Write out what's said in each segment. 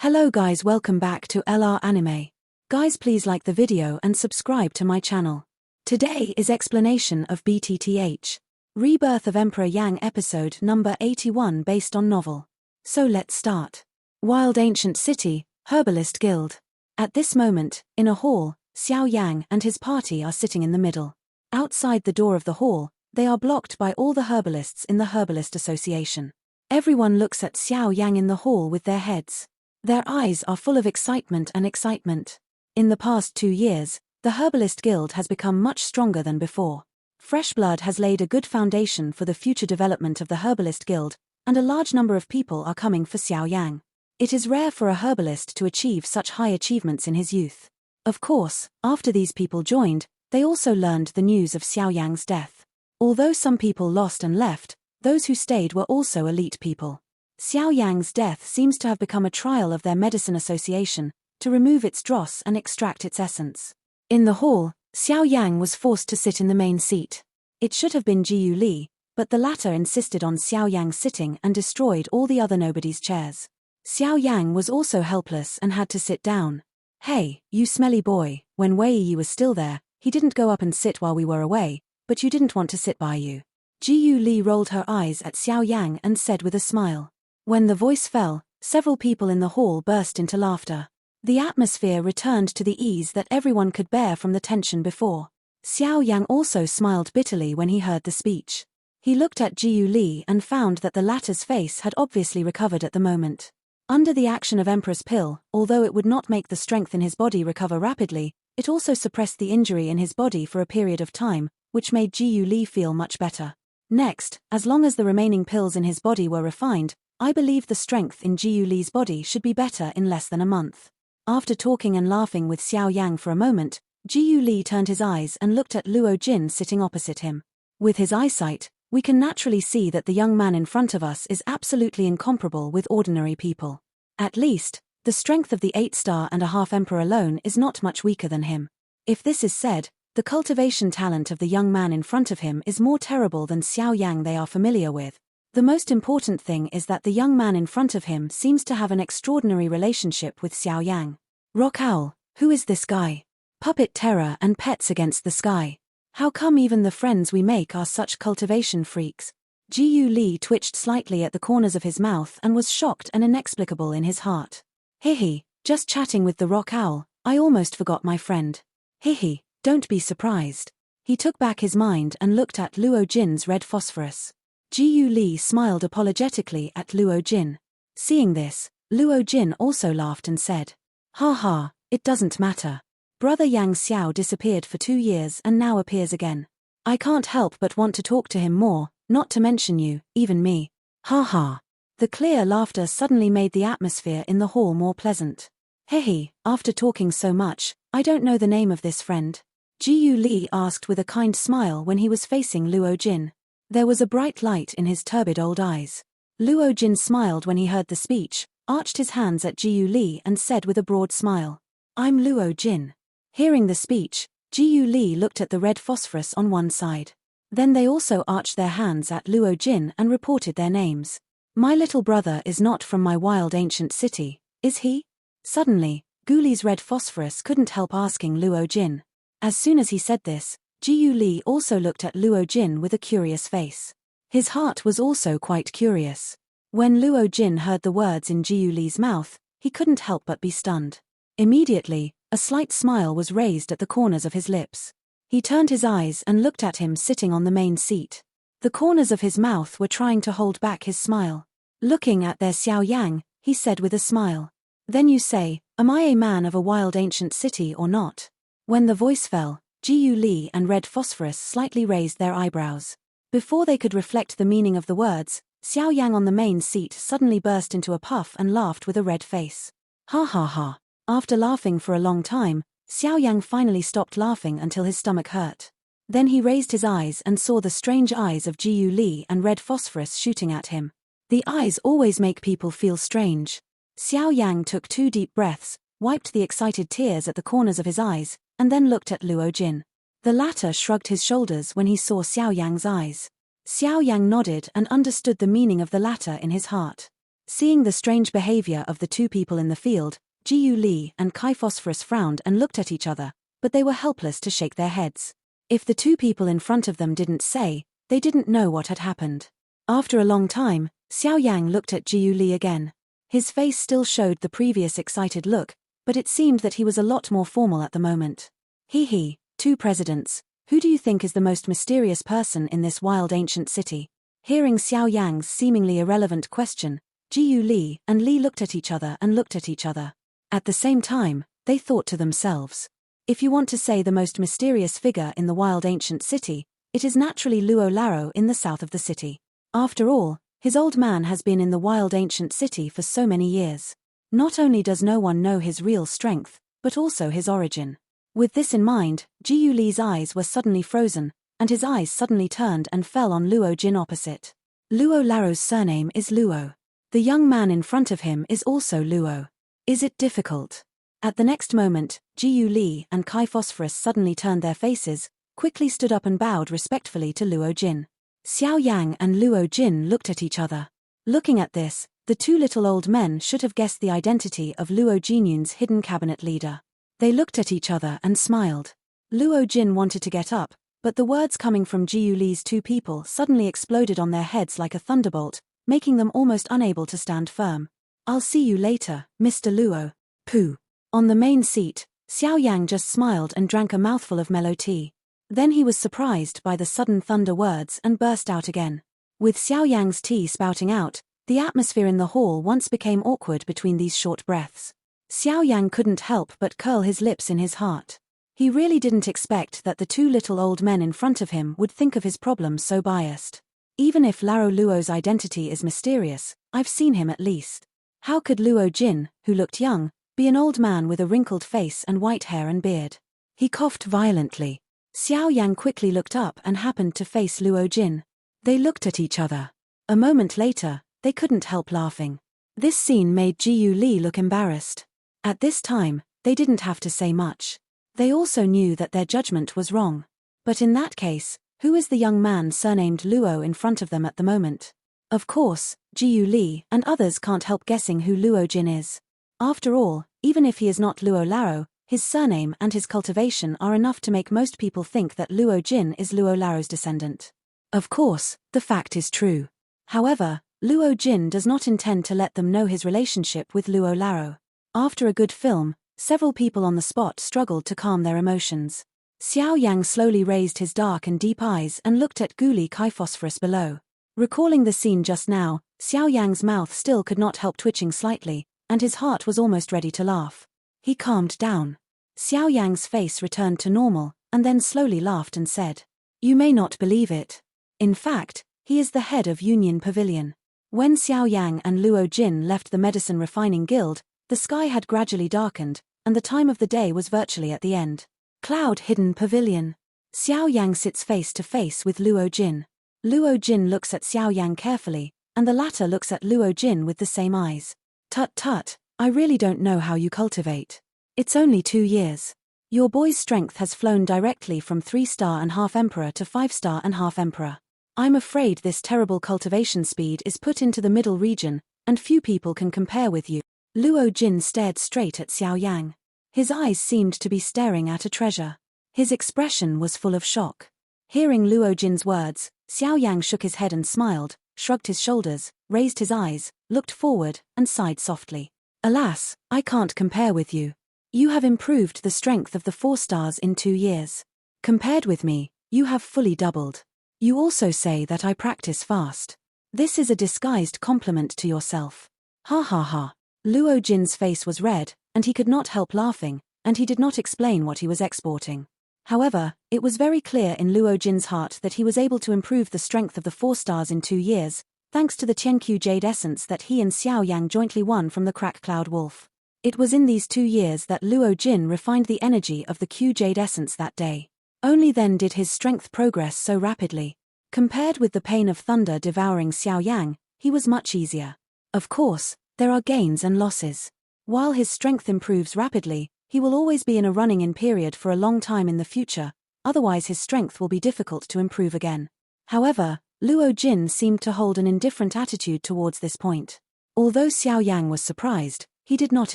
Hello guys, welcome back to LR Anime. Guys, please like the video and subscribe to my channel. Today is explanation of BTTH Rebirth of Emperor Yang episode number 81 based on novel. So let's start. Wild Ancient City, Herbalist Guild. At this moment, in a hall, Xiaoyang and his party are sitting in the middle. Outside the door of the hall, they are blocked by all the herbalists in the Herbalist Association. Everyone looks at Xiaoyang in the hall with their heads. Their eyes are full of excitement and excitement. In the past 2 years, the Herbalist Guild has become much stronger than before. Fresh blood has laid a good foundation for the future development of the Herbalist Guild, and a large number of people are coming for Xiaoyang. It is rare for a herbalist to achieve such high achievements in his youth. Of course, after these people joined, they also learned the news of Xiaoyang's death. Although some people lost and left, those who stayed were also elite people. Xiaoyang's death seems to have become a trial of their medicine association, to remove its dross and extract its essence. In the hall, Xiaoyang was forced to sit in the main seat. It should have been Jiyu Li, but the latter insisted on Xiaoyang sitting and destroyed all the other nobody's chairs. Xiaoyang was also helpless and had to sit down. Hey, you smelly boy, when Wei Yi was still there, he didn't go up and sit while we were away, but you didn't want to sit by you. Jiyu Li rolled her eyes at Xiaoyang and said with a smile. When the voice fell, several people in the hall burst into laughter. The atmosphere returned to the ease that everyone could bear from the tension before. Xiaoyang also smiled bitterly when he heard the speech. He looked at Jiyu Li and found that the latter's face had obviously recovered at the moment. Under the action of Emperor's Pill, although it would not make the strength in his body recover rapidly, it also suppressed the injury in his body for a period of time, which made Jiyu Li feel much better. Next, as long as the remaining pills in his body were refined, I believe the strength in Jiyu Li's body should be better in less than a month. After talking and laughing with Xiaoyang for a moment, Jiyu Li turned his eyes and looked at Luo Jin sitting opposite him. With his eyesight, we can naturally see that the young man in front of us is absolutely incomparable with ordinary people. At least, the strength of the 8-star-and-a-half Emperor alone is not much weaker than him. If this is said, the cultivation talent of the young man in front of him is more terrible than Xiaoyang they are familiar with. The most important thing is that the young man in front of him seems to have an extraordinary relationship with Xiaoyang. Rock Owl, who is this guy? Puppet terror and pets against the sky. How come even the friends we make are such cultivation freaks? Jiyu Li twitched slightly at the corners of his mouth and was shocked and inexplicable in his heart. Hihi, just chatting with the Rock Owl, I almost forgot my friend. Hihi, don't be surprised. He took back his mind and looked at Luo Jin's red phosphorus. Jiyu Li smiled apologetically at Luo Jin. Seeing this, Luo Jin also laughed and said, "Ha ha, it doesn't matter. Brother Yang Xiao disappeared for 2 years and now appears again. I can't help but want to talk to him more, not to mention you, even me. Ha ha." The clear laughter suddenly made the atmosphere in the hall more pleasant. Hehe, after talking so much, I don't know the name of this friend. Jiyu Li asked with a kind smile when he was facing Luo Jin. There was a bright light in his turbid old eyes. Luo Jin smiled when he heard the speech, arched his hands at Jiyu Li and said with a broad smile, "I'm Luo Jin." Hearing the speech, Jiyu Li looked at the red phosphorus on one side. Then they also arched their hands at Luo Jin and reported their names. "My little brother is not from my wild ancient city, is he?" Suddenly, Guli's red phosphorus couldn't help asking Luo Jin. As soon as he said this, Jiyu Li also looked at Luo Jin with a curious face. His heart was also quite curious. When Luo Jin heard the words in Jiyu Li's mouth, he couldn't help but be stunned. Immediately, a slight smile was raised at the corners of his lips. He turned his eyes and looked at him sitting on the main seat. The corners of his mouth were trying to hold back his smile. Looking at their Xiaoyang, he said with a smile, "Then you say, am I a man of a wild ancient city or not?" When the voice fell, Jiyu Li and Red Phosphorus slightly raised their eyebrows. Before they could reflect the meaning of the words, Xiaoyang on the main seat suddenly burst into a puff and laughed with a red face. Ha ha ha. After laughing for a long time, Xiaoyang finally stopped laughing until his stomach hurt. Then he raised his eyes and saw the strange eyes of Jiyu Li and Red Phosphorus shooting at him. The eyes always make people feel strange. Xiaoyang took 2 deep breaths, wiped the excited tears at the corners of his eyes, and then looked at Luo Jin. The latter shrugged his shoulders when he saw Xiaoyang's eyes. Xiaoyang nodded and understood the meaning of the latter in his heart. Seeing the strange behavior of the two people in the field, Jiu Li and Kai Phosphorus frowned and looked at each other, but they were helpless to shake their heads. If the two people in front of them didn't say, they didn't know what had happened. After a long time, Xiaoyang looked at Jiu Li again. His face still showed the previous excited look, but it seemed that he was a lot more formal at the moment. He, two presidents, who do you think is the most mysterious person in this wild ancient city? Hearing Xiaoyang's seemingly irrelevant question, Jiu Li and Li looked at each other and looked at each other. At the same time, they thought to themselves. If you want to say the most mysterious figure in the wild ancient city, it is naturally Luo Laro in the south of the city. After all, his old man has been in the wild ancient city for so many years. Not only does no one know his real strength, but also his origin. With this in mind, Jiu Li's eyes were suddenly frozen, and his eyes suddenly turned and fell on Luo Jin opposite. Luo Laro's surname is Luo. The young man in front of him is also Luo. Is it difficult? At the next moment, Jiu Li and Kai Phosphorus suddenly turned their faces, quickly stood up and bowed respectfully to Luo Jin. Xiaoyang and Luo Jin looked at each other. Looking at this, the two little old men should have guessed the identity of Luo Jinyun's hidden cabinet leader. They looked at each other and smiled. Luo Jin wanted to get up, but the words coming from Jiu Li's two people suddenly exploded on their heads like a thunderbolt, making them almost unable to stand firm. I'll see you later, Mr. Luo. Pooh. On the main seat, Xiaoyang just smiled and drank a mouthful of mellow tea. Then he was surprised by the sudden thunder words and burst out again. With Xiaoyang's tea spouting out, the atmosphere in the hall once became awkward between these short breaths. Xiaoyang couldn't help but curl his lips in his heart. He really didn't expect that the two little old men in front of him would think of his problem so biased. Even if Laro Luo's identity is mysterious, I've seen him at least. How could Luo Jin, who looked young, be an old man with a wrinkled face and white hair and beard? He coughed violently. Xiaoyang quickly looked up and happened to face Luo Jin. They looked at each other. A moment later, they couldn't help laughing. This scene made Jiu Li look embarrassed. At this time, they didn't have to say much. They also knew that their judgment was wrong. But in that case, who is the young man surnamed Luo in front of them at the moment? Of course, Jiu Li and others can't help guessing who Luo Jin is. After all, even if he is not Luo Laro, his surname and his cultivation are enough to make most people think that Luo Jin is Luo Laro's descendant. Of course, the fact is true. However, Luo Jin does not intend to let them know his relationship with Luo Laro. After a good film, several people on the spot struggled to calm their emotions. Xiaoyang slowly raised his dark and deep eyes and looked at Guli Kai Phosphorus below. Recalling the scene just now, Xiaoyang's mouth still could not help twitching slightly, and his heart was almost ready to laugh. He calmed down. Xiaoyang's face returned to normal, and then slowly laughed and said, "You may not believe it. In fact, he is the head of Union Pavilion." When Xiaoyang and Luo Jin left the Medicine Refining Guild, the sky had gradually darkened, and the time of the day was virtually at the end. Cloud-hidden pavilion. Xiaoyang sits face to face with Luo Jin. Luo Jin looks at Xiaoyang carefully, and the latter looks at Luo Jin with the same eyes. Tut, I really don't know how you cultivate. It's only 2 years. Your boy's strength has flown directly from 3-star and half Emperor to 5-star and half Emperor. I'm afraid this terrible cultivation speed is put into the middle region, and few people can compare with you. Luo Jin stared straight at Xiaoyang. His eyes seemed to be staring at a treasure. His expression was full of shock. Hearing Luo Jin's words, Xiaoyang shook his head and smiled, shrugged his shoulders, raised his eyes, looked forward, and sighed softly. Alas, I can't compare with you. You have improved the strength of the 4 stars in 2 years. Compared with me, you have fully doubled. You also say that I practice fast. This is a disguised compliment to yourself. Ha ha ha. Luo Jin's face was red, and he could not help laughing, and he did not explain what he was exporting. However, it was very clear in Luo Jin's heart that he was able to improve the strength of the 4 stars in 2 years, thanks to the Tianqiu Jade Essence that he and Xiaoyang jointly won from the Crack Cloud Wolf. It was in these 2 years that Luo Jin refined the energy of the Q Jade Essence that day. Only then did his strength progress so rapidly. Compared with the pain of thunder devouring Xiaoyang, he was much easier. Of course, there are gains and losses. While his strength improves rapidly, he will always be in a running-in period for a long time in the future, otherwise his strength will be difficult to improve again. However, Luo Jin seemed to hold an indifferent attitude towards this point. Although Xiaoyang was surprised, he did not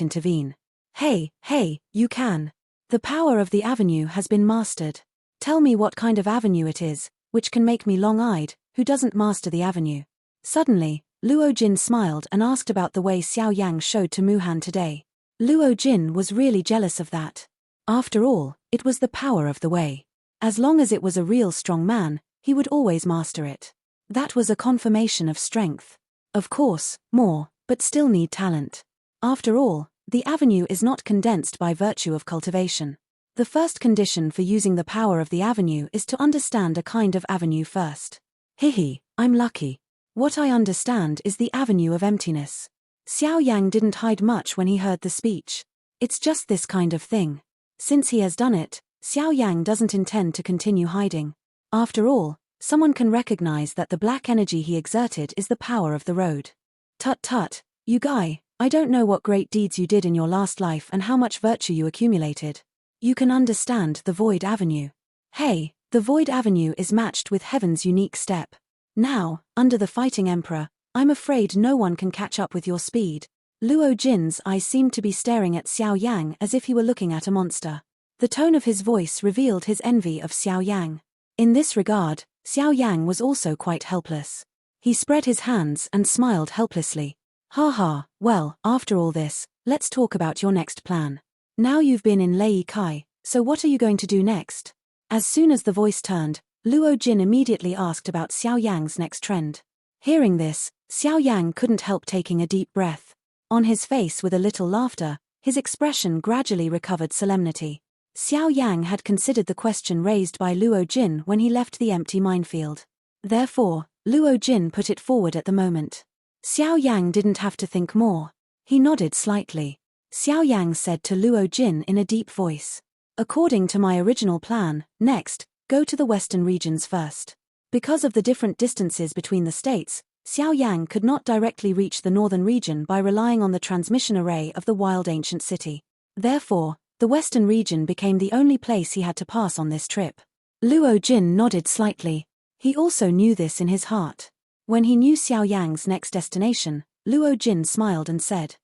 intervene. Hey, you can. The power of the avenue has been mastered. Tell me what kind of avenue it is, which can make me long-eyed, who doesn't master the avenue. Suddenly, Luo Jin smiled and asked about the way Xiaoyang showed to Muhan today. Luo Jin was really jealous of that. After all, it was the power of the way. As long as it was a real strong man, he would always master it. That was a confirmation of strength. Of course, more, but still need talent. After all, the avenue is not condensed by virtue of cultivation. The first condition for using the power of the avenue is to understand a kind of avenue first. Hihi, I'm lucky. What I understand is the avenue of emptiness. Xiaoyang didn't hide much when he heard the speech. It's just this kind of thing. Since he has done it, Xiaoyang doesn't intend to continue hiding. After all, someone can recognize that the black energy he exerted is the power of the road. Tut, you guy, I don't know what great deeds you did in your last life and how much virtue you accumulated. You can understand the Void Avenue. Hey, the Void Avenue is matched with Heaven's unique step. Now, under the Fighting Emperor, I'm afraid no one can catch up with your speed. Luo Jin's eyes seemed to be staring at Xiaoyang as if he were looking at a monster. The tone of his voice revealed his envy of Xiaoyang. In this regard, Xiaoyang was also quite helpless. He spread his hands and smiled helplessly. Well, after all this, let's talk about your next plan. Now you've been in Lei Kai, so what are you going to do next? As soon as the voice turned, Luo Jin immediately asked about Xiaoyang's next trend. Hearing this, Xiaoyang couldn't help taking a deep breath. On his face with a little laughter, his expression gradually recovered solemnity. Xiaoyang had considered the question raised by Luo Jin when he left the empty minefield. Therefore, Luo Jin put it forward at the moment. Xiaoyang didn't have to think more. He nodded slightly. Xiaoyang said to Luo Jin in a deep voice. According to my original plan, next, go to the western regions first. Because of the different distances between the states, Xiaoyang could not directly reach the northern region by relying on the transmission array of the wild ancient city. Therefore, the western region became the only place he had to pass on this trip. Luo Jin nodded slightly. He also knew this in his heart. When he knew Xiaoyang's next destination, Luo Jin smiled and said,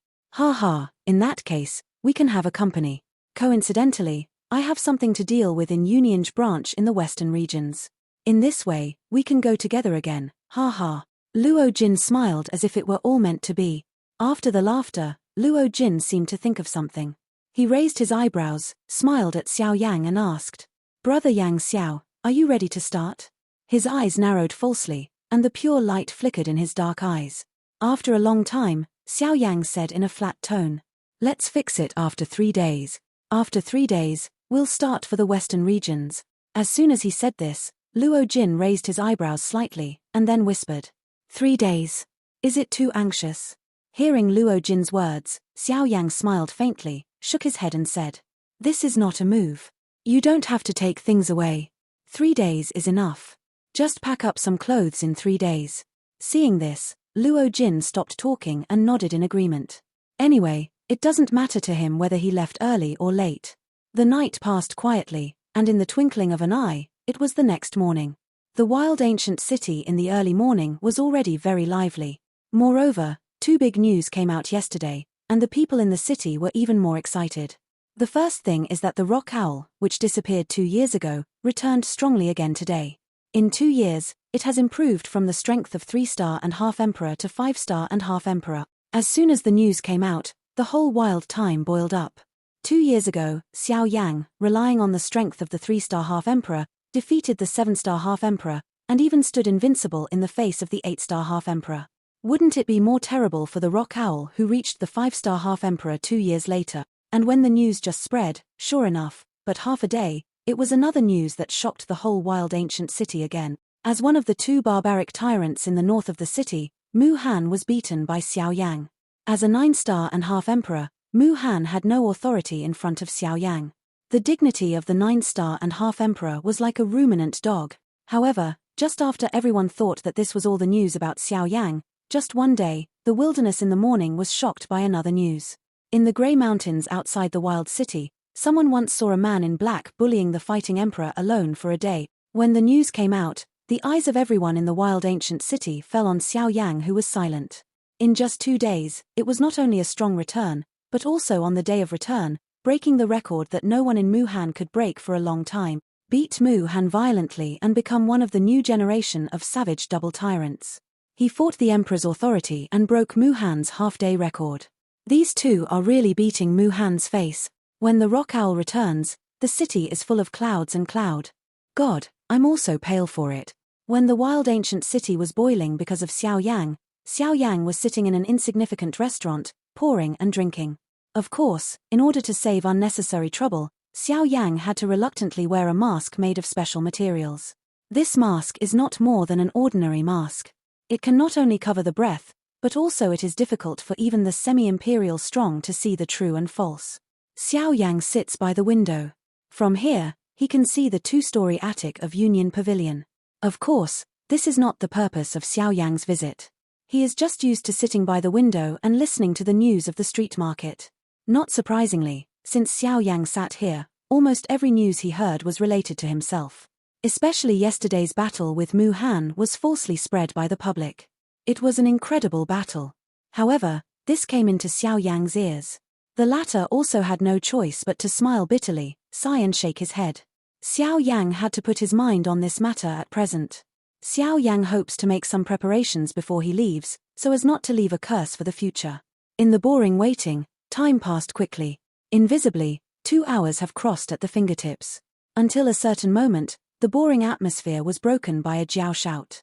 in that case, we can have a company. Coincidentally, I have something to deal with in Uniange branch in the western regions. In this way, we can go together again, Luo Jin smiled as if it were all meant to be. After the laughter, Luo Jin seemed to think of something. He raised his eyebrows, smiled at Xiaoyang and asked, Brother Yang Xiao, are you ready to start? His eyes narrowed falsely, and the pure light flickered in his dark eyes. After a long time, Xiaoyang said in a flat tone, Let's fix it after 3 days. After 3 days, we'll start for the western regions. As soon as he said this, Luo Jin raised his eyebrows slightly, and then whispered, 3 days. Is it too anxious? Hearing Luo Jin's words, Xiaoyang smiled faintly, shook his head and said, This is not a move. You don't have to take things away. 3 days is enough. Just pack up some clothes in 3 days. Seeing this, Luo Jin stopped talking and nodded in agreement. Anyway, it doesn't matter to him whether he left early or late. The night passed quietly, and in the twinkling of an eye, it was the next morning. The wild ancient city in the early morning was already very lively. Moreover, 2 big news came out yesterday, and the people in the city were even more excited. The first thing is that the rock owl, which disappeared 2 years ago, returned strongly again today. In 2 years, it has improved from the strength of 3-star and half emperor to 5-star and half emperor. As soon as the news came out, the whole wild time boiled up. 2 years ago, Xiaoyang, relying on the strength of the 3-star half emperor, defeated the 7-star half emperor, and even stood invincible in the face of the 8-star half emperor. Wouldn't it be more terrible for the rock owl who reached the 5-star half emperor 2 years later, and when the news just spread, sure enough, but half a day, it was another news that shocked the whole wild ancient city again. As one of the 2 barbaric tyrants in the north of the city, Mu Han was beaten by Xiaoyang. As a 9-star and half emperor, Mu Han had no authority in front of Xiaoyang. The dignity of the 9-star and half emperor was like a ruminant dog. However, just after everyone thought that this was all the news about Xiaoyang, just one day, the wilderness in the morning was shocked by another news. In the grey mountains outside the wild city, someone once saw a man in black bullying the fighting emperor alone for a day. When the news came out, the eyes of everyone in the wild ancient city fell on Xiaoyang, who was silent. In just 2 days, it was not only a strong return, but also on the day of return, breaking the record that no one in Muhan could break for a long time, beat Muhan violently and become one of the new generation of savage double tyrants. He fought the emperor's authority and broke Muhan's half-day record. These two are really beating Muhan's face. When the rock owl returns, the city is full of clouds and cloud. God, I'm also pale for it. When the wild ancient city was boiling because of Xiaoyang, Xiaoyang was sitting in an insignificant restaurant, pouring and drinking. Of course, in order to save unnecessary trouble, Xiaoyang had to reluctantly wear a mask made of special materials. This mask is not more than an ordinary mask. It can not only cover the breath, but also it is difficult for even the semi-imperial strong to see the true and false. Xiaoyang sits by the window. From here, he can see the 2-story attic of Union Pavilion. Of course, this is not the purpose of Xiaoyang's visit. He is just used to sitting by the window and listening to the news of the street market. Not surprisingly, since Xiaoyang sat here, almost every news he heard was related to himself. Especially yesterday's battle with Mu Han was falsely spread by the public. It was an incredible battle. However, this came into Xiaoyang's ears. The latter also had no choice but to smile bitterly, sigh and shake his head. Xiaoyang had to put his mind on this matter at present. Xiaoyang hopes to make some preparations before he leaves, so as not to leave a curse for the future. In the boring waiting, time passed quickly. Invisibly, 2 hours have crossed at the fingertips. Until a certain moment, the boring atmosphere was broken by a Jiao shout.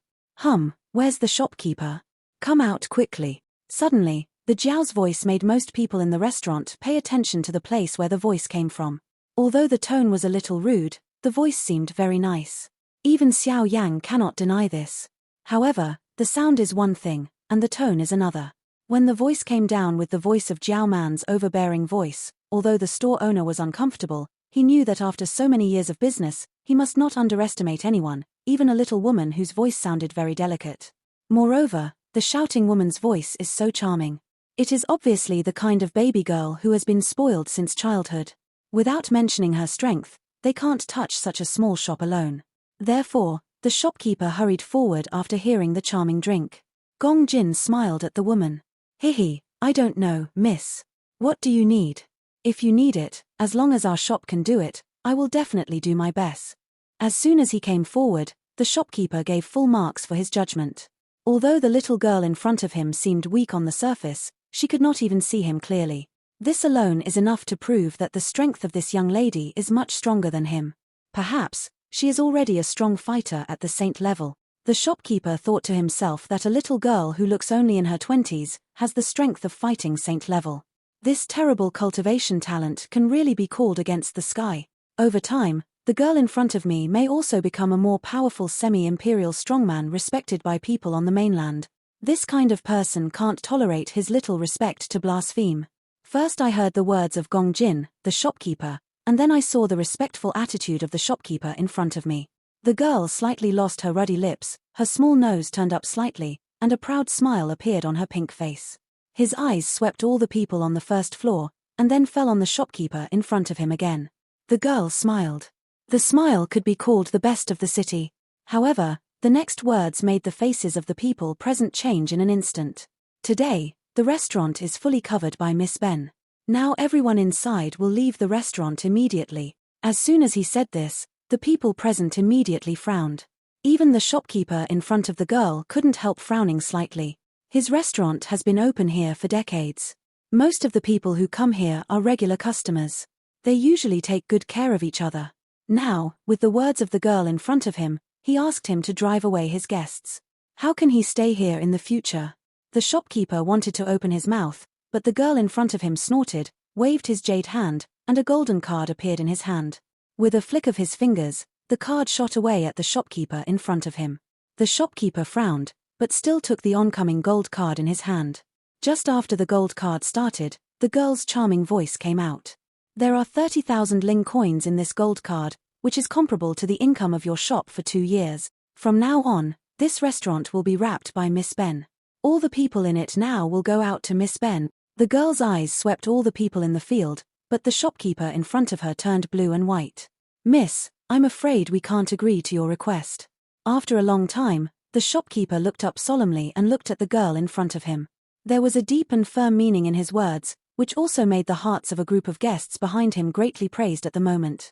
Where's the shopkeeper? Come out quickly. Suddenly, the Jiao's voice made most people in the restaurant pay attention to the place where the voice came from. Although the tone was a little rude, the voice seemed very nice. Even Xiaoyang cannot deny this. However, the sound is one thing, and the tone is another. When the voice came down with the voice of Jiao Man's overbearing voice, although the store owner was uncomfortable, he knew that after so many years of business, he must not underestimate anyone, even a little woman whose voice sounded very delicate. Moreover, the shouting woman's voice is so charming. It is obviously the kind of baby girl who has been spoiled since childhood. Without mentioning her strength, they can't touch such a small shop alone. Therefore, the shopkeeper hurried forward after hearing the charming drink. Gong Jin smiled at the woman. Hihi, I don't know, miss. What do you need? If you need it, as long as our shop can do it, I will definitely do my best. As soon as he came forward, the shopkeeper gave full marks for his judgment. Although the little girl in front of him seemed weak on the surface, she could not even see him clearly. This alone is enough to prove that the strength of this young lady is much stronger than him. Perhaps, she is already a strong fighter at the saint level. The shopkeeper thought to himself that a little girl who looks only in her 20s has the strength of fighting saint level. This terrible cultivation talent can really be called against the sky. Over time, the girl in front of me may also become a more powerful semi-imperial strongman respected by people on the mainland. This kind of person can't tolerate his little respect to blaspheme. First I heard the words of Gong Jin, the shopkeeper, and then I saw the respectful attitude of the shopkeeper in front of me. The girl slightly lost her ruddy lips, her small nose turned up slightly, and a proud smile appeared on her pink face. His eyes swept all the people on the first floor, and then fell on the shopkeeper in front of him again. The girl smiled. The smile could be called the best of the city. However, the next words made the faces of the people present change in an instant. Today, the restaurant is fully covered by Miss Ben. Now everyone inside will leave the restaurant immediately. As soon as he said this, the people present immediately frowned. Even the shopkeeper in front of the girl couldn't help frowning slightly. His restaurant has been open here for decades. Most of the people who come here are regular customers. They usually take good care of each other. Now, with the words of the girl in front of him, he asked him to drive away his guests. How can he stay here in the future? The shopkeeper wanted to open his mouth, but the girl in front of him snorted, waved his jade hand, and a golden card appeared in his hand. With a flick of his fingers, the card shot away at the shopkeeper in front of him. The shopkeeper frowned, but still took the oncoming gold card in his hand. Just after the gold card started, the girl's charming voice came out. There are 30,000 ling coins in this gold card, which is comparable to the income of your shop for 2 years. From now on, this restaurant will be wrapped by Miss Ben. All the people in it now will go out to Miss Ben. The girl's eyes swept all the people in the field, but the shopkeeper in front of her turned blue and white. Miss, I'm afraid we can't agree to your request. After a long time, the shopkeeper looked up solemnly and looked at the girl in front of him. There was a deep and firm meaning in his words, which also made the hearts of a group of guests behind him greatly praised at the moment.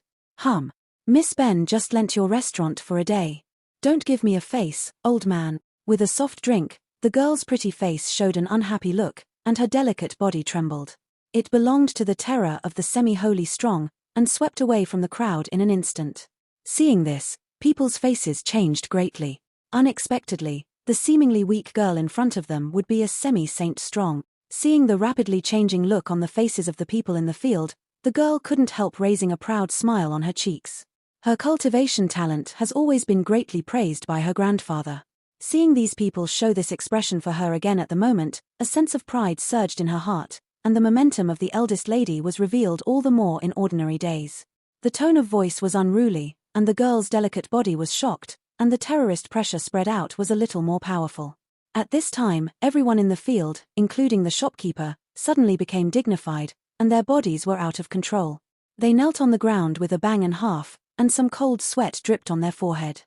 Miss Ben just lent your restaurant for a day. Don't give me a face, old man. With a soft drink, the girl's pretty face showed an unhappy look, and her delicate body trembled. It belonged to the terror of the semi-holy strong, and swept away from the crowd in an instant. Seeing this, people's faces changed greatly. Unexpectedly, the seemingly weak girl in front of them would be a semi-saint strong. Seeing the rapidly changing look on the faces of the people in the field, the girl couldn't help raising a proud smile on her cheeks. Her cultivation talent has always been greatly praised by her grandfather. Seeing these people show this expression for her again at the moment, a sense of pride surged in her heart, and the momentum of the eldest lady was revealed all the more in ordinary days. The tone of voice was unruly, and the girl's delicate body was shocked, and the terrorist pressure spread out was a little more powerful. At this time, everyone in the field, including the shopkeeper, suddenly became dignified, and their bodies were out of control. They knelt on the ground with a bang and half, and some cold sweat dripped on their forehead.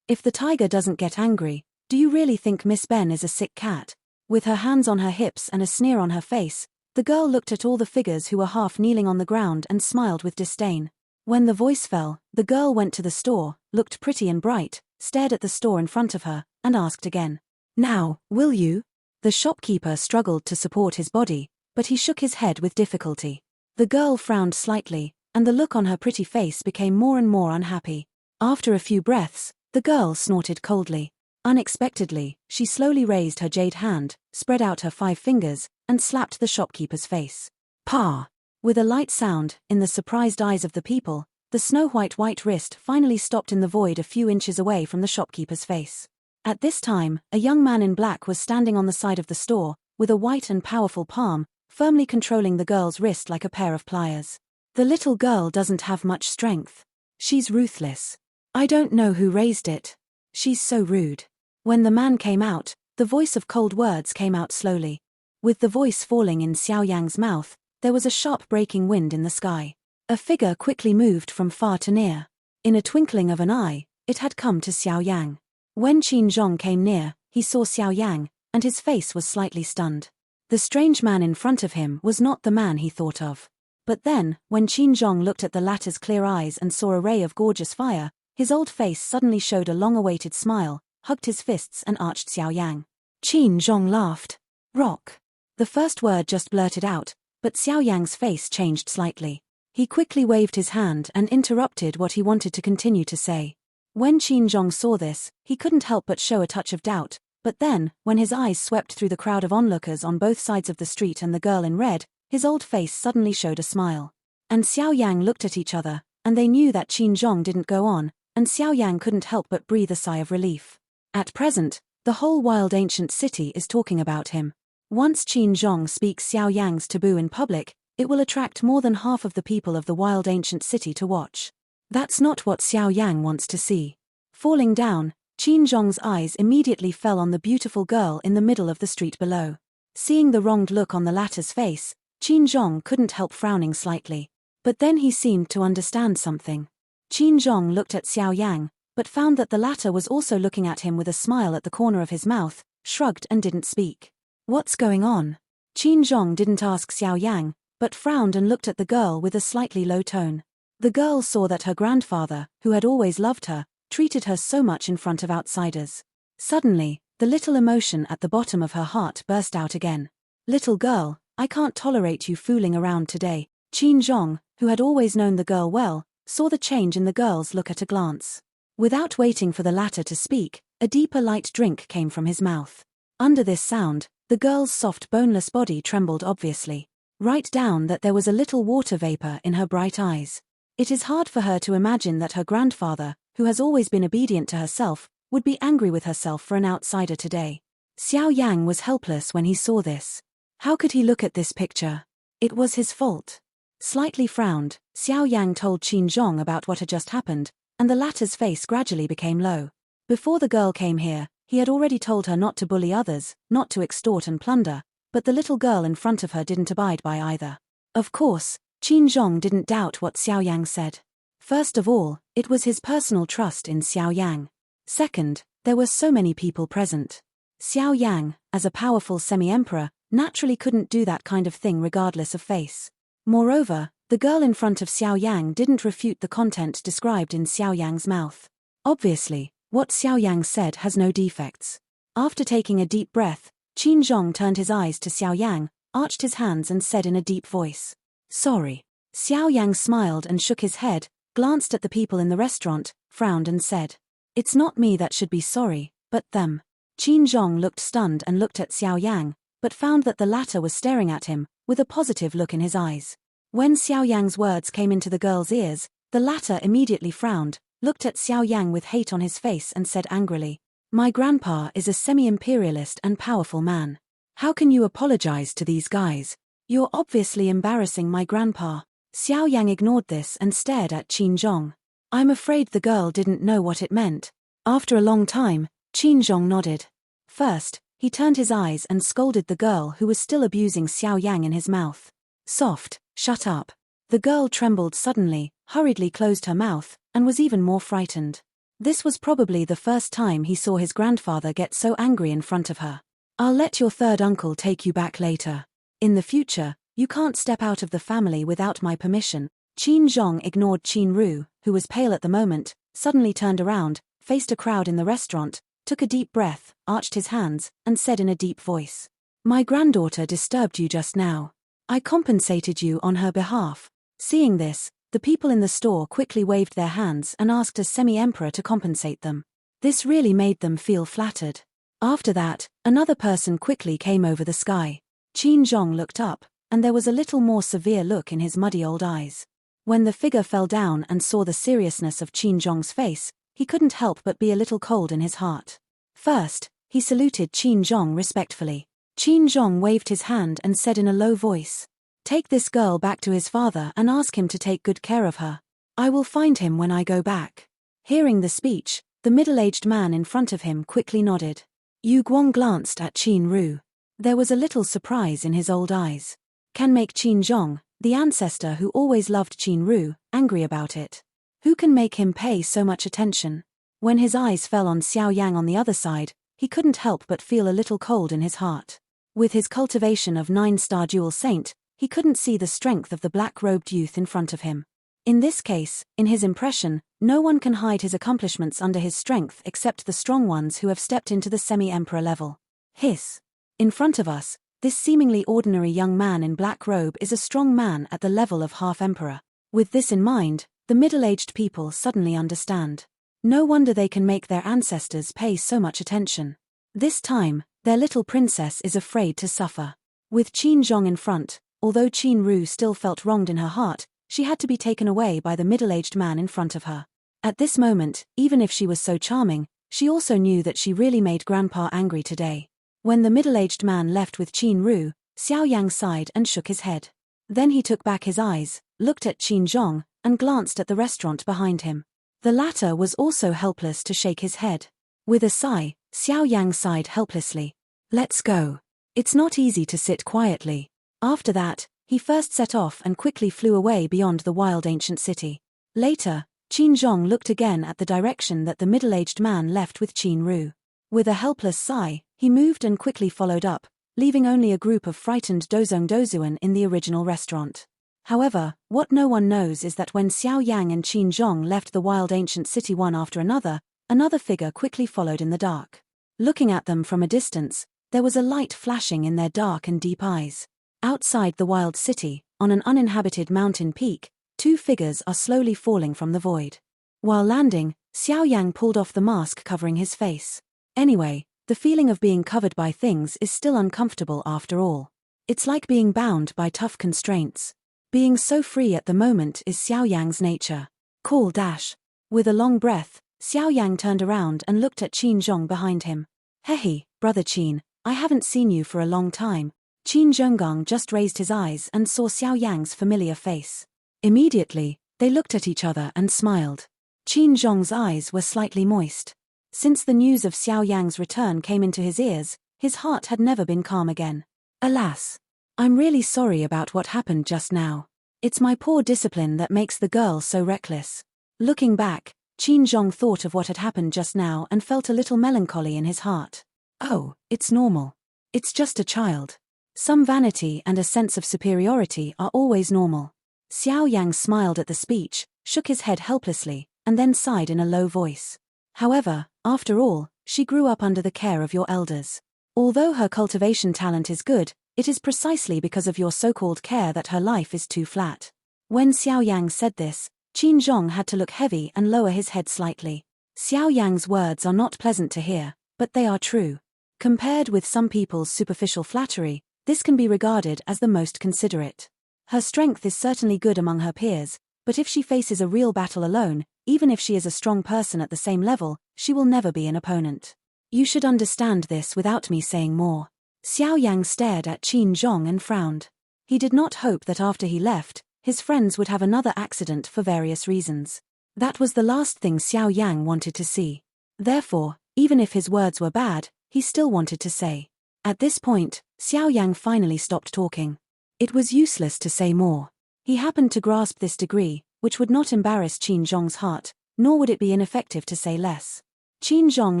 If the tiger doesn't get angry, do you really think Miss Ben is a sick cat? With her hands on her hips and a sneer on her face, the girl looked at all the figures who were half kneeling on the ground and smiled with disdain. When the voice fell, the girl went to the store, looked pretty and bright, stared at the store in front of her, and asked again. Now, will you? The shopkeeper struggled to support his body, but he shook his head with difficulty. The girl frowned slightly, and the look on her pretty face became more and more unhappy. After a few breaths, the girl snorted coldly. Unexpectedly, she slowly raised her jade hand, spread out her 5 fingers, and slapped the shopkeeper's face. Pa! With a light sound, in the surprised eyes of the people, the snow-white wrist finally stopped in the void a few inches away from the shopkeeper's face. At this time, a young man in black was standing on the side of the store, with a white and powerful palm, firmly controlling the girl's wrist like a pair of pliers. The little girl doesn't have much strength. She's ruthless. I don't know who raised it. She's so rude. When the man came out, the voice of cold words came out slowly. With the voice falling in Xiaoyang's mouth, there was a sharp breaking wind in the sky. A figure quickly moved from far to near. In a twinkling of an eye, it had come to Xiaoyang. When Qin Zhong came near, he saw Xiaoyang, and his face was slightly stunned. The strange man in front of him was not the man he thought of. But then, when Qin Zhong looked at the latter's clear eyes and saw a ray of gorgeous fire, his old face suddenly showed a long-awaited smile, hugged his fists and arched Xiaoyang. Qin Zhong laughed. Rock. The first word just blurted out, but Xiaoyang's face changed slightly. He quickly waved his hand and interrupted what he wanted to continue to say. When Qin Zhong saw this, he couldn't help but show a touch of doubt, but then, when his eyes swept through the crowd of onlookers on both sides of the street and the girl in red, his old face suddenly showed a smile. And Xiaoyang looked at each other, and they knew that Qin Zhong didn't go on, and Xiaoyang couldn't help but breathe a sigh of relief. At present, the whole wild ancient city is talking about him. Once Qin Zhong speaks Xiaoyang's taboo in public, it will attract more than half of the people of the wild ancient city to watch. That's not what Xiaoyang wants to see. Falling down, Qin Zhong's eyes immediately fell on the beautiful girl in the middle of the street below. Seeing the wronged look on the latter's face, Qin Zhong couldn't help frowning slightly. But then he seemed to understand something. Qin Zhong looked at Xiaoyang, but found that the latter was also looking at him with a smile at the corner of his mouth, shrugged and didn't speak. What's going on? Qin Zhong didn't ask Xiaoyang, but frowned and looked at the girl with a slightly low tone. The girl saw that her grandfather, who had always loved her, treated her so much in front of outsiders. Suddenly, the little emotion at the bottom of her heart burst out again. Little girl, I can't tolerate you fooling around today. Qin Zhong, who had always known the girl well, saw the change in the girl's look at a glance. Without waiting for the latter to speak, a deeper light drink came from his mouth. Under this sound, the girl's soft boneless body trembled obviously. Right down that there was a little water vapor in her bright eyes. It is hard for her to imagine that her grandfather, who has always been obedient to herself, would be angry with herself for an outsider today. Xiaoyang was helpless when he saw this. How could he look at this picture? It was his fault. Slightly frowned, Xiaoyang told Qin Zhong about what had just happened, and the latter's face gradually became low. Before the girl came here, he had already told her not to bully others, not to extort and plunder, but the little girl in front of her didn't abide by either. Of course, Qin Zhong didn't doubt what Xiaoyang said. First of all, it was his personal trust in Xiaoyang. Second, there were so many people present. Xiaoyang, as a powerful semi-emperor, naturally couldn't do that kind of thing regardless of face. Moreover, the girl in front of Xiaoyang didn't refute the content described in Xiaoyang's mouth. Obviously, what Xiaoyang said has no defects. After taking a deep breath, Qin Zhong turned his eyes to Xiaoyang, arched his hands and said in a deep voice, "Sorry." Xiaoyang smiled and shook his head, glanced at the people in the restaurant, frowned and said, "It's not me that should be sorry, but them." Qin Zhong looked stunned and looked at Xiaoyang, but found that the latter was staring at him, with a positive look in his eyes. When Xiaoyang's words came into the girl's ears, the latter immediately frowned, looked at Xiaoyang with hate on his face and said angrily, "My grandpa is a semi-imperialist and powerful man. How can you apologize to these guys? You're obviously embarrassing my grandpa." Xiaoyang ignored this and stared at Qin Zhong. I'm afraid the girl didn't know what it meant. After a long time, Qin Zhong nodded. First, he turned his eyes and scolded the girl who was still abusing Xiaoyang in his mouth. "Soft, shut up." The girl trembled suddenly, hurriedly closed her mouth, and was even more frightened. This was probably the first time he saw his grandfather get so angry in front of her. "I'll let your third uncle take you back later. In the future, you can't step out of the family without my permission." Qin Zhong ignored Qin Ru, who was pale at the moment, suddenly turned around, faced a crowd in the restaurant, took a deep breath, arched his hands, and said in a deep voice, "My granddaughter disturbed you just now. I compensated you on her behalf." Seeing this, the people in the store quickly waved their hands and asked a semi-emperor to compensate them. This really made them feel flattered. After that, another person quickly came over the sky. Qin Zhong looked up, and there was a little more severe look in his muddy old eyes. When the figure fell down and saw the seriousness of Qin Zhong's face, he couldn't help but be a little cold in his heart. First, he saluted Qin Zhong respectfully. Qin Zhong waved his hand and said in a low voice, "Take this girl back to his father and ask him to take good care of her. I will find him when I go back." Hearing the speech, the middle-aged man in front of him quickly nodded. Yu Guang glanced at Qin Ru. There was a little surprise in his old eyes. Can make Qin Zhong, the ancestor who always loved Qin Ru, angry about it. Who can make him pay so much attention? When his eyes fell on Xiaoyang on the other side, he couldn't help but feel a little cold in his heart. With his cultivation of 9-star dual saint, he couldn't see the strength of the black-robed youth in front of him. In this case, in his impression, no one can hide his accomplishments under his strength except the strong ones who have stepped into the semi-emperor level. Hiss. In front of us, this seemingly ordinary young man in black robe is a strong man at the level of half-emperor. With this in mind, the middle-aged people suddenly understand. No wonder they can make their ancestors pay so much attention. This time, their little princess is afraid to suffer. With Qin Zhong in front, although Qin Ru still felt wronged in her heart, she had to be taken away by the middle-aged man in front of her. At this moment, even if she was so charming, she also knew that she really made Grandpa angry today. When the middle-aged man left with Qin Ru, Xiaoyang sighed and shook his head. Then he took back his eyes, looked at Qin Zhong, and glanced at the restaurant behind him. The latter was also helpless to shake his head. With a sigh, Xiaoyang sighed helplessly. "Let's go. It's not easy to sit quietly." After that, he first set off and quickly flew away beyond the wild ancient city. Later, Qin Zhong looked again at the direction that the middle-aged man left with Qin Ru. With a helpless sigh, he moved and quickly followed up, leaving only a group of frightened Dozuan in the original restaurant. However, what no one knows is that when Xiaoyang and Qin Zhong left the wild ancient city one after another figure quickly followed in the dark. Looking at them from a distance, there was a light flashing in their dark and deep eyes. Outside the wild city, on an uninhabited mountain peak, two figures are slowly falling from the void. While landing, Xiaoyang pulled off the mask covering his face. Anyway, the feeling of being covered by things is still uncomfortable after all. It's like being bound by tough constraints. Being so free at the moment is Xiaoyang's nature. Call dash. With a long breath, Xiaoyang turned around and looked at Qin Zhong behind him. "Hey, brother Qin, I haven't seen you for a long time." Qin Zhonggang just raised his eyes and saw Xiaoyang's familiar face. Immediately, they looked at each other and smiled. Qin Zhong's eyes were slightly moist. Since the news of Xiaoyang's return came into his ears, his heart had never been calm again. "Alas. I'm really sorry about what happened just now. It's my poor discipline that makes the girl so reckless." Looking back, Qin Zhong thought of what had happened just now and felt a little melancholy in his heart. Oh, it's normal. It's just a child. Some vanity and a sense of superiority are always normal. Xiaoyang smiled at the speech, shook his head helplessly, and then sighed in a low voice. However, after all, she grew up under the care of your elders. Although her cultivation talent is good, it is precisely because of your so-called care that her life is too flat. When Xiaoyang said this, Qin Zhong had to look heavy and lower his head slightly. Xiaoyang's words are not pleasant to hear, but they are true. Compared with some people's superficial flattery, this can be regarded as the most considerate. Her strength is certainly good among her peers, but if she faces a real battle alone, even if she is a strong person at the same level, she will never be an opponent. You should understand this without me saying more. Xiaoyang stared at Qin Zhong and frowned. He did not hope that after he left, his friends would have another accident for various reasons. That was the last thing Xiaoyang wanted to see. Therefore, even if his words were bad, he still wanted to say. At this point, Xiaoyang finally stopped talking. It was useless to say more. He happened to grasp this degree, which would not embarrass Qin Zhong's heart, nor would it be ineffective to say less. Qin Zhong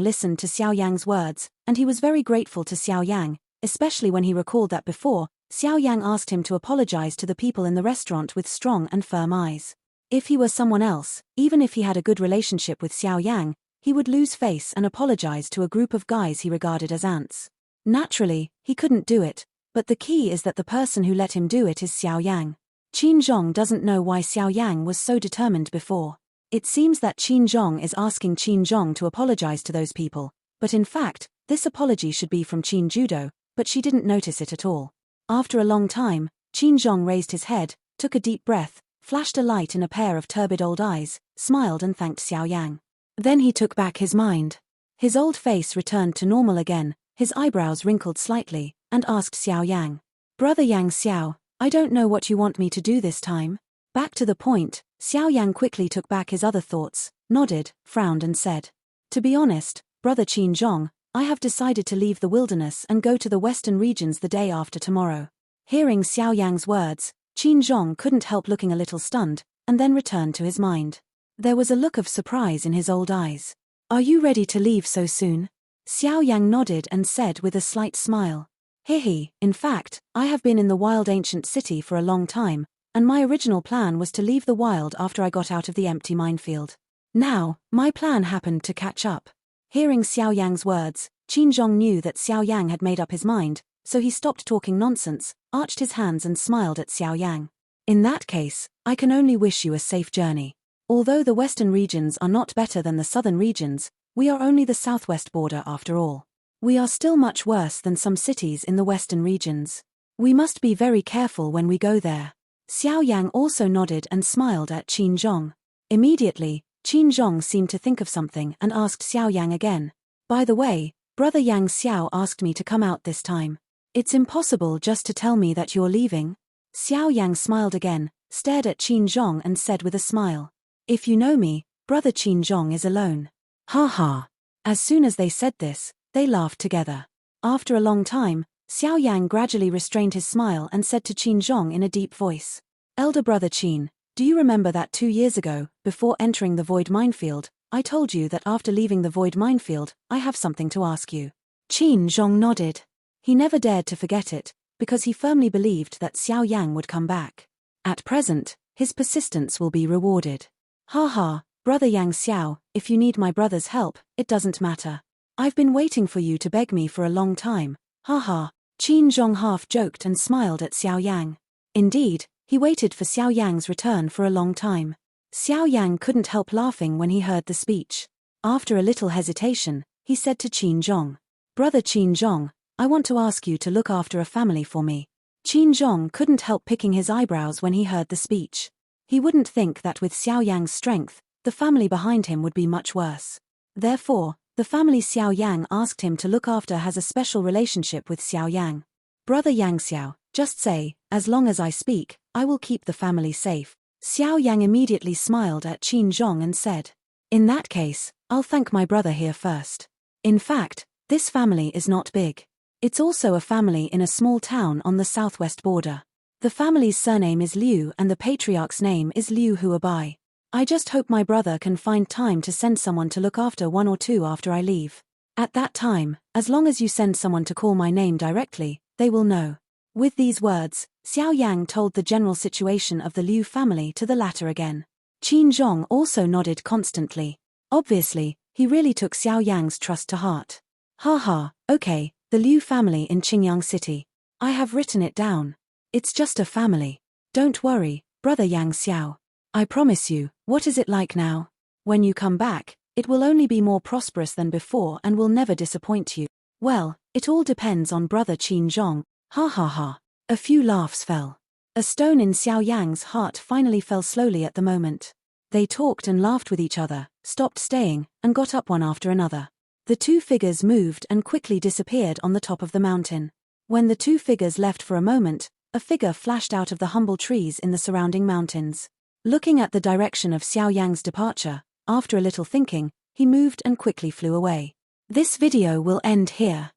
listened to Xiaoyang's words, and he was very grateful to Xiaoyang, especially when he recalled that before, Xiaoyang asked him to apologize to the people in the restaurant with strong and firm eyes. If he were someone else, even if he had a good relationship with Xiaoyang, he would lose face and apologize to a group of guys he regarded as ants. Naturally, he couldn't do it, but the key is that the person who let him do it is Xiaoyang. Qin Zhong doesn't know why Xiaoyang was so determined before. It seems that Qin Zhong is asking Qin Zhong to apologize to those people, but in fact, this apology should be from Qin Judo, but she didn't notice it at all. After a long time, Qin Zhong raised his head, took a deep breath, flashed a light in a pair of turbid old eyes, smiled and thanked Xiaoyang. Then he took back his mind. His old face returned to normal again, his eyebrows wrinkled slightly, and asked Xiaoyang, "Brother Yang Xiao, I don't know what you want me to do this time." Back to the point, Xiaoyang quickly took back his other thoughts, nodded, frowned and said, "To be honest, Brother Qin Zhong, I have decided to leave the wilderness and go to the western regions the day after tomorrow." Hearing Xiaoyang's words, Qin Zhong couldn't help looking a little stunned, and then returned to his mind. There was a look of surprise in his old eyes. "Are you ready to leave so soon?" Xiaoyang nodded and said with a slight smile, "Hehe, in fact, I have been in the wild ancient city for a long time, and my original plan was to leave the wild after I got out of the empty minefield. Now, my plan happened to catch up." Hearing Xiaoyang's words, Qin Zhong knew that Xiaoyang had made up his mind, so he stopped talking nonsense, arched his hands and smiled at Xiaoyang. "In that case, I can only wish you a safe journey. Although the western regions are not better than the southern regions, we are only the southwest border after all. We are still much worse than some cities in the western regions. We must be very careful when we go there." Xiaoyang also nodded and smiled at Qin Zhong. Immediately, Qin Zhong seemed to think of something and asked Xiaoyang again, "By the way, Brother Yang Xiao asked me to come out this time. It's impossible just to tell me that you're leaving?" Xiaoyang smiled again, stared at Qin Zhong and said with a smile, "If you know me, Brother Qin Zhong is alone." Ha ha. As soon as they said this, they laughed together. After a long time, Xiaoyang gradually restrained his smile and said to Qin Zhong in a deep voice, "Elder brother Qin, do you remember that 2 years ago, before entering the void minefield, I told you that after leaving the void minefield, I have something to ask you?" Qin Zhong nodded. He never dared to forget it, because he firmly believed that Xiaoyang would come back. At present, his persistence will be rewarded. "Ha ha, Brother Yang Xiao, if you need my brother's help, it doesn't matter. I've been waiting for you to beg me for a long time. Ha ha." Qin Zhong half joked and smiled at Xiaoyang. Indeed, he waited for Xiaoyang's return for a long time. Xiaoyang couldn't help laughing when he heard the speech. After a little hesitation, he said to Qin Zhong, "Brother Qin Zhong, I want to ask you to look after a family for me." Qin Zhong couldn't help picking his eyebrows when he heard the speech. He wouldn't think that with Xiaoyang's strength, the family behind him would be much worse. Therefore, the family Xiaoyang asked him to look after has a special relationship with Xiaoyang. "Brother Yang Xiao, just say, as long as I speak, I will keep the family safe." Xiaoyang immediately smiled at Qin Zhong and said, "In that case, I'll thank my brother here first. In fact, this family is not big. It's also a family in a small town on the southwest border. The family's surname is Liu and the patriarch's name is Liu Huabai. I just hope my brother can find time to send someone to look after one or two after I leave." At that time, as long as you send someone to call my name directly, they will know. With these words, Xiaoyang told the general situation of the Liu family to the latter again. Qin Zhong also nodded constantly. Obviously, he really took Xiaoyang's trust to heart. Haha, okay, the Liu family in Qingyang City. I have written it down. It's just a family. Don't worry, brother Yang Xiao. I promise you, what is it like now? When you come back, it will only be more prosperous than before and will never disappoint you. Well, it all depends on brother Qin Zhong. Ha ha ha. A few laughs fell. A stone in Xiaoyang's heart finally fell slowly at the moment. They talked and laughed with each other, stopped staying, and got up one after another. The two figures moved and quickly disappeared on the top of the mountain. When the two figures left for a moment, a figure flashed out of the humble trees in the surrounding mountains. Looking at the direction of Xiaoyang's departure, after a little thinking, he moved and quickly flew away. This video will end here.